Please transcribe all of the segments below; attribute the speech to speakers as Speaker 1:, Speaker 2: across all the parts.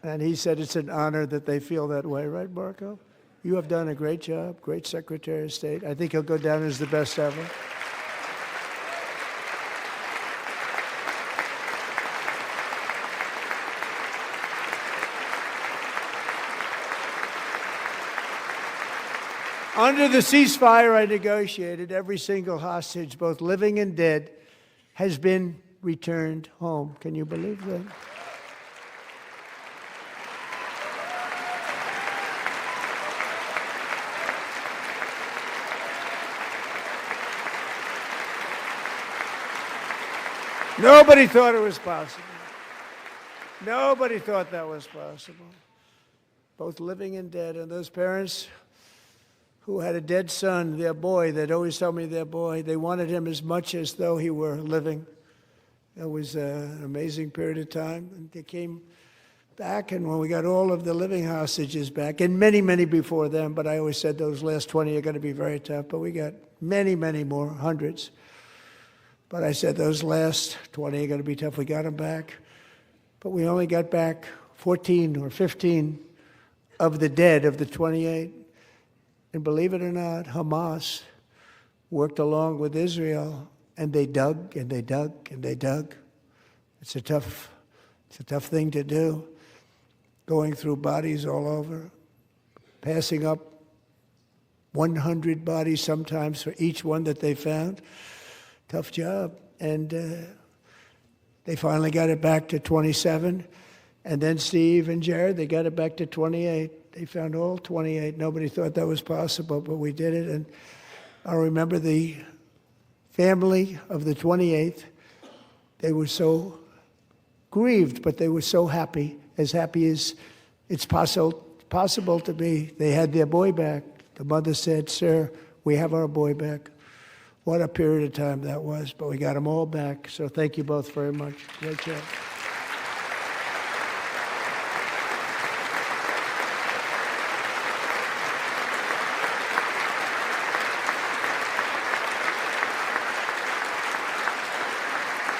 Speaker 1: And he said it's an honor that they feel that way, right, Marco? You have done a great job, great Secretary of State. I think he'll go down as the best ever. Under the ceasefire I negotiated, every single hostage, both living and dead, has been returned home. Can you believe that? Nobody thought it was possible. Nobody thought that was possible. Both living and dead. And those parents who had a dead son, their boy, they'd always tell me their boy, they wanted him as much as though he were living. It was an amazing period of time. And they came back, and when we got all of the living hostages back, and many, many before them, but I always said those last 20 are going to be very tough, but we got many, many more, hundreds. But I said those last 20 are going to be tough. We got them back. But we only got back 14 or 15 of the dead of the 28. And believe it or not, Hamas worked along with Israel, and they dug and they dug and they dug. It's a tough thing to do, going through bodies all over, passing up 100 bodies sometimes for each one that they found. Tough job. And they finally got it back to 27. And then Steve and Jared, they got it back to 28. They found all 28. Nobody thought that was possible, but we did it. And I remember the family of the 28th. They were so grieved, but they were so happy as it's possible to be. They had their boy back. The mother said, "Sir, we have our boy back." What a period of time that was, but we got them all back. So thank you both very much. Great job.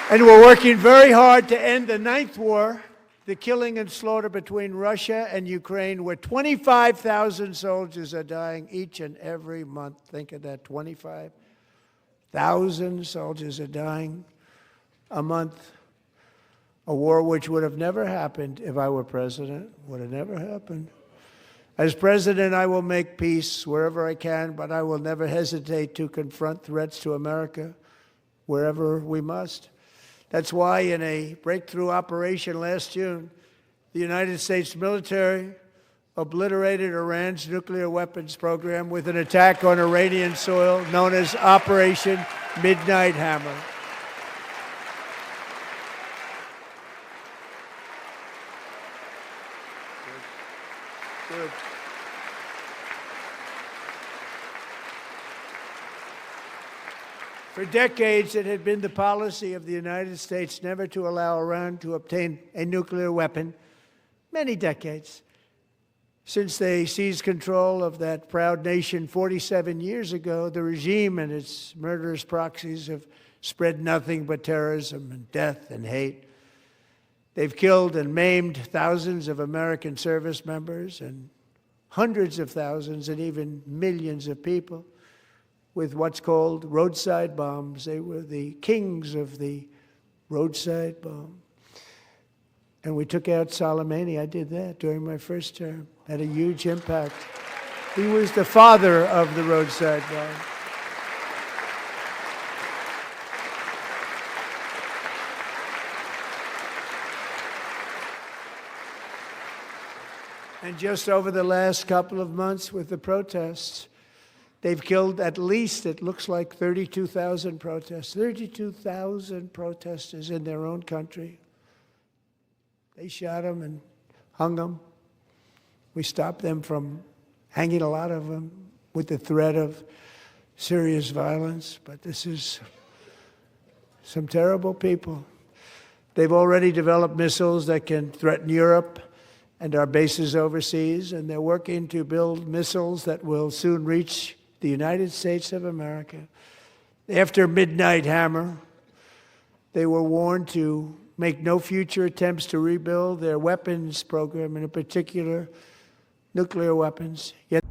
Speaker 1: And we're working very hard to end the 9th war, the killing and slaughter between Russia and Ukraine, where 25,000 soldiers are dying each and every month. Think of that, 25,000 soldiers are dying a month. A war which would have never happened if I were president. Would have never happened. As president, I will make peace wherever I can, but I will never hesitate to confront threats to America wherever we must. That's why in a breakthrough operation last June, the United States military obliterated Iran's nuclear weapons program with an attack on Iranian soil known as Operation Midnight Hammer. Good. For decades, it had been the policy of the United States never to allow Iran to obtain a nuclear weapon. Many decades. Since they seized control of that proud nation 47 years ago, the regime and its murderous proxies have spread nothing but terrorism and death and hate. They've killed and maimed thousands of American service members and hundreds of thousands and even millions of people with what's called roadside bombs. They were the kings of the roadside bomb. And we took out Soleimani. I did that during my first term. Had a huge impact. He was the father of the roadside bomb. And just over the last couple of months with the protests, they've killed at least, it looks like, 32,000 protesters. 32,000 protesters in their own country. They shot them and hung them. We stopped them from hanging a lot of them with the threat of serious violence. But this is some terrible people. They've already developed missiles that can threaten Europe and our bases overseas, and they're working to build missiles that will soon reach the United States of America. After Midnight Hammer, they were warned to make no future attempts to rebuild their weapons program, and in particular, nuclear weapons. Yet